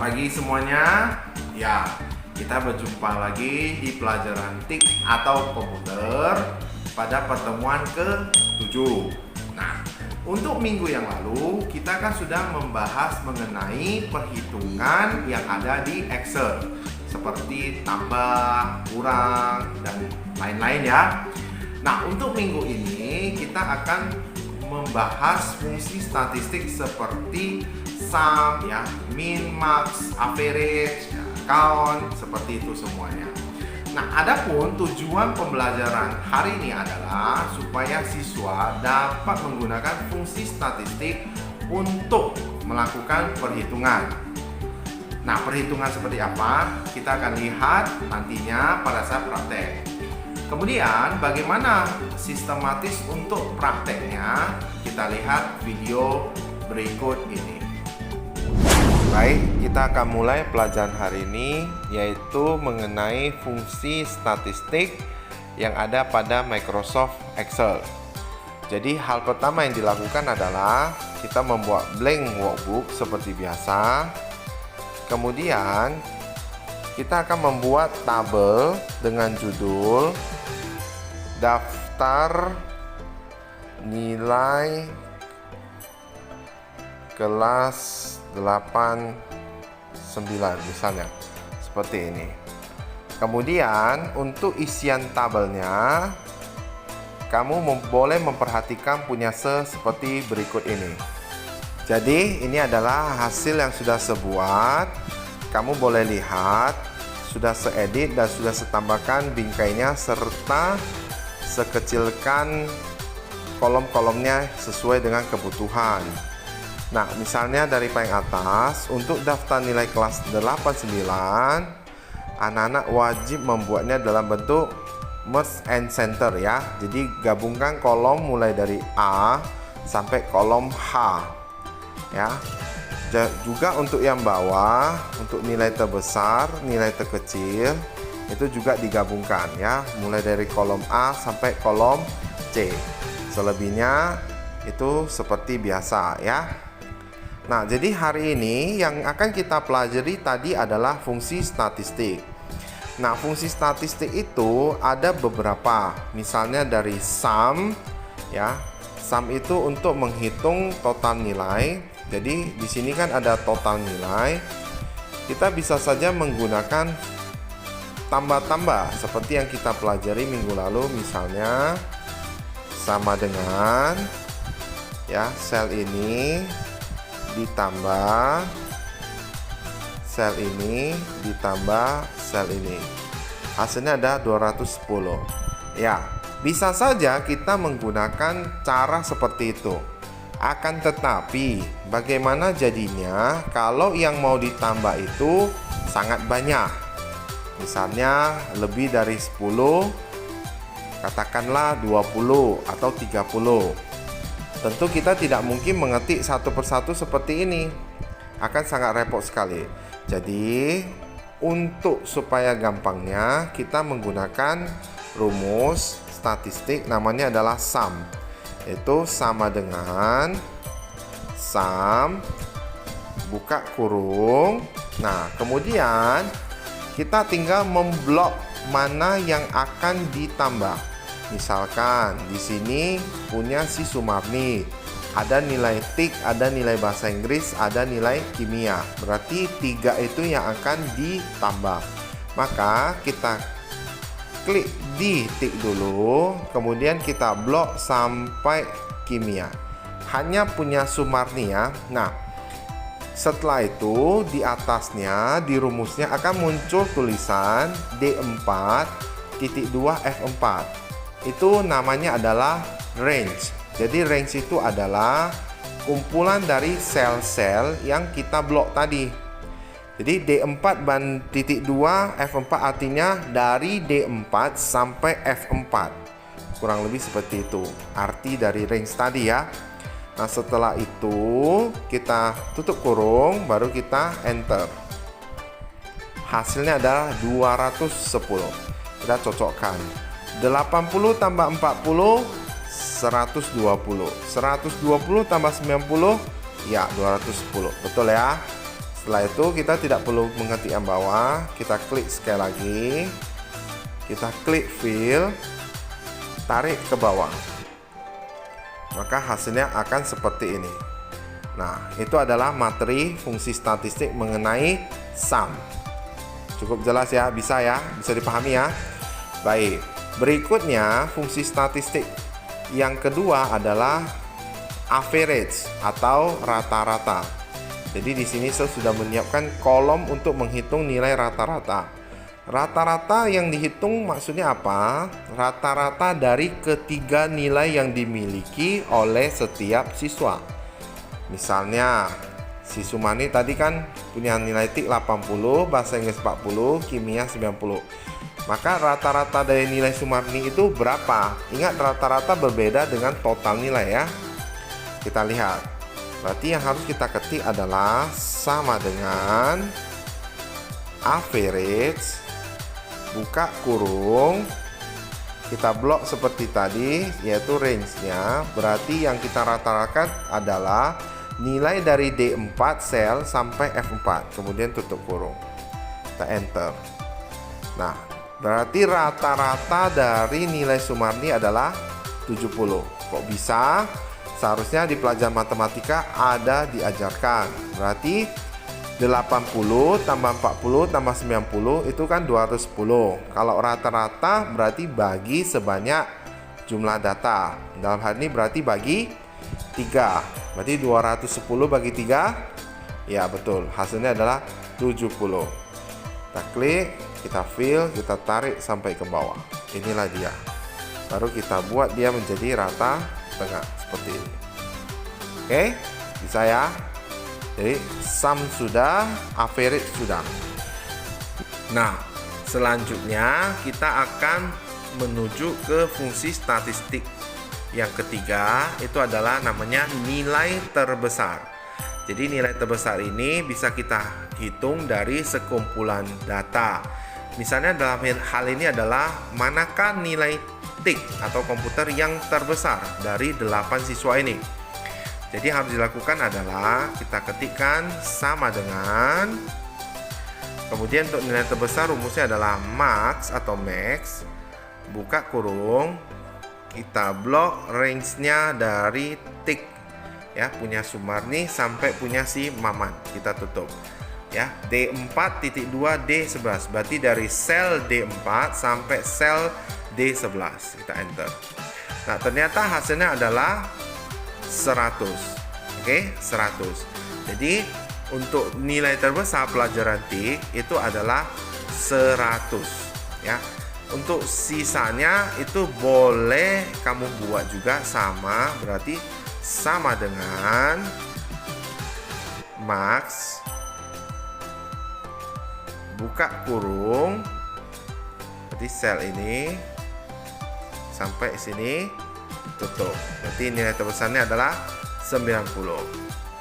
pagi semuanya. Ya, kita berjumpa lagi di pelajaran TIK atau komputer pada pertemuan ke-7. Nah, untuk minggu yang lalu kita kan sudah membahas mengenai perhitungan yang ada di Excel seperti tambah, kurang, dan lain-lain ya. Nah, untuk minggu ini kita akan membahas fungsi statistik seperti sum, ya, min, max, average, ya, count, seperti itu semuanya. Nah, adapun tujuan pembelajaran hari ini adalah supaya siswa dapat menggunakan fungsi statistik untuk melakukan perhitungan. Nah, perhitungan seperti apa? Kita akan lihat nantinya pada saat praktek. Kemudian, bagaimana sistematis untuk prakteknya? Kita lihat video berikut ini. Baik, kita akan mulai pelajaran hari ini, yaitu mengenai fungsi statistik yang ada pada Microsoft Excel. Jadi hal pertama yang dilakukan adalah kita membuat blank workbook seperti biasa. Kemudian kita akan membuat tabel dengan judul daftar nilai kelas 8, 9 misalnya, seperti ini. Kemudian untuk isian tabelnya kamu boleh memperhatikan punya seperti berikut ini. Jadi ini adalah hasil yang sudah saya buat. Kamu boleh lihat sudah seedit dan sudah setambahkan bingkainya serta sekecilkan kolom-kolomnya sesuai dengan kebutuhan. Nah, misalnya dari paling atas, untuk daftar nilai kelas 8-9, anak-anak wajib membuatnya dalam bentuk merge and center ya. Jadi gabungkan kolom mulai dari A sampai kolom H ya. Juga untuk yang bawah, untuk nilai terbesar, nilai terkecil, itu juga digabungkan ya, mulai dari kolom A sampai kolom C. Selebihnya itu seperti biasa ya. Nah, jadi hari ini yang akan kita pelajari tadi adalah fungsi statistik. Nah, fungsi statistik itu ada beberapa. Misalnya dari sum ya. Sum itu untuk menghitung total nilai. Jadi di sini kan ada total nilai. Kita bisa saja menggunakan tambah-tambah seperti yang kita pelajari minggu lalu, misalnya sama dengan ya, sel ini ditambah sel ini ditambah sel ini, hasilnya ada 210 ya. Bisa saja kita menggunakan cara seperti itu. Akan tetapi bagaimana jadinya kalau yang mau ditambah itu sangat banyak, misalnya lebih dari 10, katakanlah 20 atau 30. Tentu kita tidak mungkin mengetik satu persatu seperti ini, akan sangat repot sekali. Jadi untuk supaya gampangnya kita menggunakan rumus statistik, namanya adalah sum. Itu sama dengan sum buka kurung. Nah, kemudian kita tinggal memblok mana yang akan ditambah. Misalkan di sini punya si Sumarni, ada nilai TIK, ada nilai bahasa Inggris, ada nilai kimia. Berarti 3 itu yang akan ditambah. Maka kita klik di TIK dulu, kemudian kita blok sampai kimia. Hanya punya Sumarni ya. Nah, setelah itu di atasnya, di rumusnya akan muncul tulisan D4.2F4. Itu namanya adalah range. Jadi range itu adalah kumpulan dari sel-sel yang kita blok tadi. Jadi D4.2 F4 artinya dari D4 sampai F4. Kurang lebih seperti itu arti dari range tadi ya. Nah, setelah itu kita tutup kurung, baru kita enter. Hasilnya adalah 210. Kita cocokkan. 80 tambah 40 120. 120 tambah 90 ya 210. Betul ya. Setelah itu kita tidak perlu mengetik yang bawah, kita klik sekali lagi, kita klik fill, tarik ke bawah, maka hasilnya akan seperti ini. Nah, itu adalah materi fungsi statistik mengenai sum. Cukup jelas ya, bisa dipahami ya. Baik, berikutnya fungsi statistik yang kedua adalah average atau rata-rata. Jadi di sini saya sudah menyiapkan kolom untuk menghitung nilai rata-rata. Rata-rata yang dihitung maksudnya apa? Rata-rata dari ketiga nilai yang dimiliki oleh setiap siswa. Misalnya, si Sumani tadi kan punya nilai TIK 80, bahasa Inggris 40, kimia 90. Maka rata-rata dari nilai Sumarni itu berapa? Ingat, rata-rata berbeda dengan total nilai ya. Kita lihat. Berarti yang harus kita ketik adalah sama dengan average, buka kurung, kita blok seperti tadi, yaitu range-nya. Berarti yang kita rata-ratakan adalah nilai dari D4 sel sampai F4, kemudian tutup kurung. Kita enter. Nah, berarti rata-rata dari nilai Sumarni adalah 70. Kok bisa? Seharusnya di pelajaran matematika ada diajarkan. Berarti 80 tambah 40 tambah 90 itu kan 210. Kalau rata-rata berarti bagi sebanyak jumlah data. Dalam hal ini berarti bagi 3. Berarti 210 bagi 3. Ya betul, hasilnya adalah 70. Kita klik, kita fill, kita tarik sampai ke bawah. Inilah dia. Baru kita buat dia menjadi rata tengah seperti ini. Oke, bisa ya. Jadi sum sudah, average sudah. Nah, selanjutnya kita akan menuju ke fungsi statistik yang ketiga, itu adalah namanya nilai terbesar. Jadi nilai terbesar ini bisa kita hitung dari sekumpulan data. Misalnya dalam hal ini adalah manakah nilai TIK atau komputer yang terbesar dari 8 siswa ini. Jadi yang harus dilakukan adalah kita ketikkan sama dengan, kemudian untuk nilai terbesar rumusnya adalah max atau max, buka kurung, kita blok range-nya dari TIK ya, punya Sumarni sampai punya si Maman, kita tutup ya, D4.2 D11, berarti dari sel D4 sampai sel D11, kita enter. Nah, ternyata hasilnya adalah 100. Oke, 100. Jadi untuk nilai terbesar pelajaran TIK itu adalah 100 ya. Untuk sisanya itu boleh kamu buat juga sama, berarti sama dengan max, buka kurung, berarti sel ini sampai sini, tutup. Berarti nilai terbesarnya adalah 90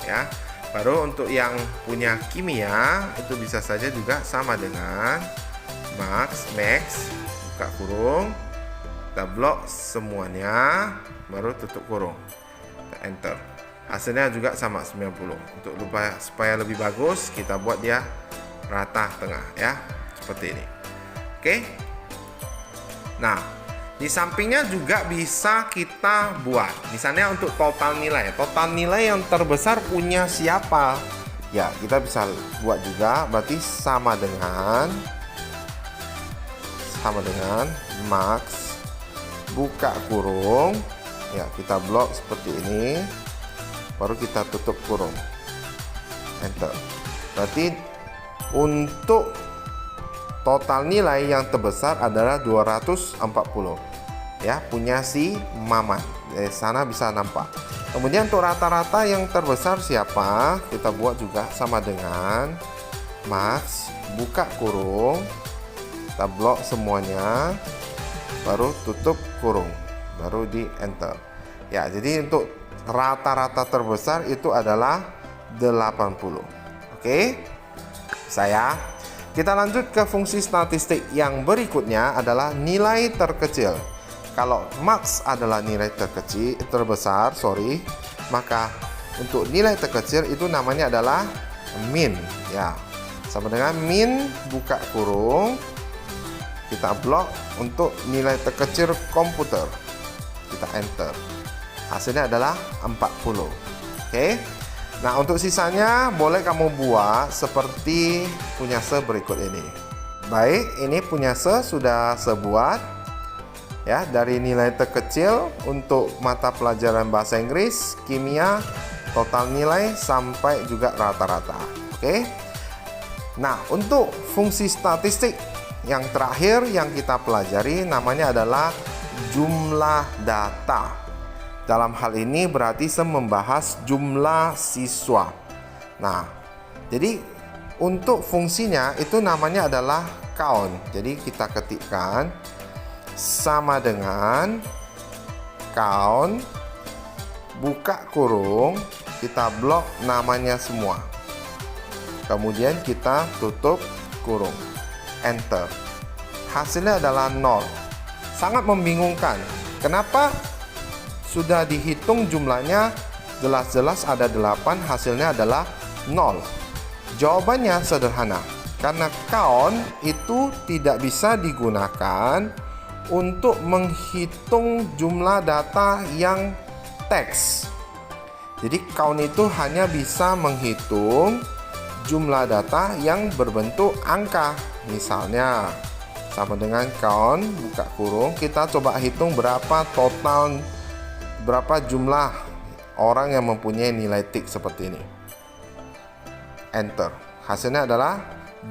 ya. Baru untuk yang punya kimia itu bisa saja juga sama dengan max, buka kurung, kita blok semuanya, baru tutup kurung, kita enter. Hasilnya juga sama 90. Untuk supaya lebih bagus, kita buat dia rata tengah ya, seperti ini. Oke. Nah, di sampingnya juga bisa kita buat, misalnya untuk total nilai yang terbesar punya siapa? Ya, kita bisa buat juga, berarti sama dengan max, buka kurung, ya kita blok seperti ini, baru kita tutup kurung, enter. Berarti untuk total nilai yang terbesar adalah 240 ya, punya si Maman. Dari sana bisa nampak. Kemudian untuk rata-rata yang terbesar siapa? Kita buat juga sama dengan max, buka kurung, kita blok semuanya, baru tutup kurung, baru di enter. Ya, jadi untuk rata-rata terbesar itu adalah 80. Oke, kita lanjut ke fungsi statistik yang berikutnya adalah nilai terkecil. Kalau max adalah nilai terbesar, maka untuk nilai terkecil itu namanya adalah min, ya. Sama dengan min buka kurung, kita blok untuk nilai terkecil komputer. Kita enter. Hasilnya adalah 40. Oke. Nah, untuk sisanya boleh kamu buat seperti punya berikut ini. Baik, ini punya sudah sebuat. Ya, dari nilai terkecil untuk mata pelajaran bahasa Inggris, kimia, total nilai sampai juga rata-rata. Oke. Nah, untuk fungsi statistik yang terakhir yang kita pelajari namanya adalah jumlah data. Dalam hal ini berarti membahas jumlah siswa. Nah, jadi untuk fungsinya itu namanya adalah count. Jadi kita ketikkan sama dengan count buka kurung, kita blok namanya semua. Kemudian kita tutup kurung, enter. Hasilnya adalah 0. Sangat membingungkan. Kenapa sudah dihitung jumlahnya jelas-jelas ada 8, hasilnya adalah 0? Jawabannya sederhana. Karena count itu tidak bisa digunakan untuk menghitung jumlah data yang teks. Jadi count itu hanya bisa menghitung jumlah data yang berbentuk angka. Misalnya sama dengan count buka kurung, kita coba hitung berapa jumlah orang yang mempunyai nilai tik seperti ini. Enter. Hasilnya adalah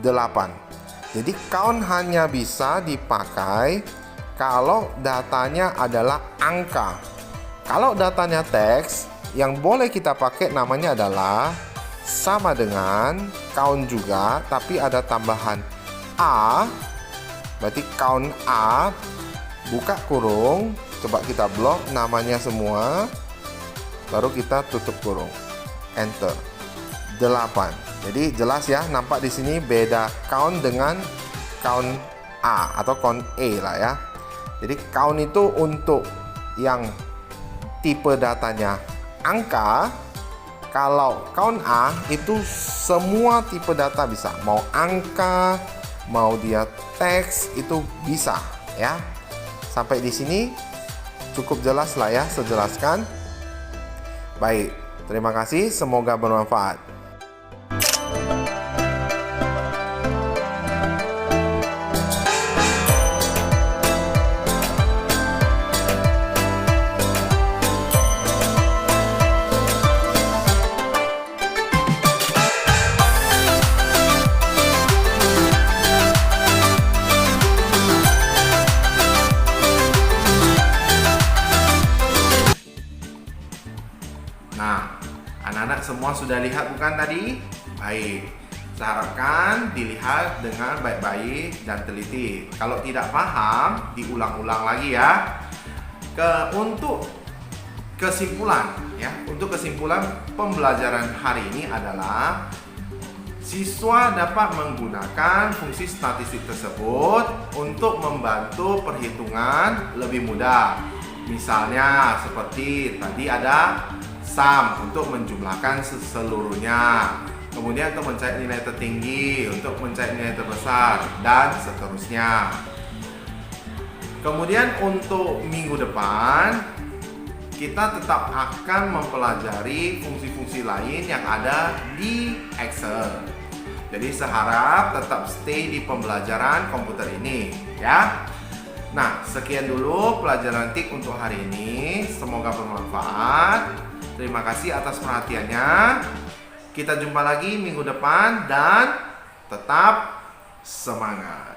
8. Jadi count hanya bisa dipakai kalau datanya adalah angka. Kalau datanya teks, yang boleh kita pakai namanya adalah sama dengan count juga, tapi ada tambahan A. Berarti count A buka kurung, coba kita blok namanya semua, baru kita tutup kurung, enter. 8. Jadi jelas ya, nampak di sini beda count dengan count A atau count A lah ya. Jadi count itu untuk yang tipe datanya angka. Kalau count A itu semua tipe data bisa, mau angka, mau dia teks itu bisa ya. Sampai di sini cukup jelas lah ya, sejelaskan. Baik, terima kasih, semoga bermanfaat. Nah, anak-anak semua sudah lihat bukan tadi? Baik, saya harapkan dilihat dengan baik-baik dan teliti. Kalau tidak paham, diulang-ulang lagi ya. Untuk kesimpulan ya, untuk kesimpulan pembelajaran hari ini adalah siswa dapat menggunakan fungsi statistik tersebut untuk membantu perhitungan lebih mudah. Misalnya seperti tadi ada sum untuk menjumlahkan seluruhnya, kemudian untuk mencari nilai tertinggi, untuk mencari nilai terbesar, dan seterusnya. Kemudian untuk minggu depan kita tetap akan mempelajari fungsi-fungsi lain yang ada di Excel. Jadi saya harap tetap stay di pembelajaran komputer ini ya. Nah, sekian dulu pelajaran TIK untuk hari ini. Semoga bermanfaat. Terima kasih atas perhatiannya. Kita jumpa lagi minggu depan dan tetap semangat.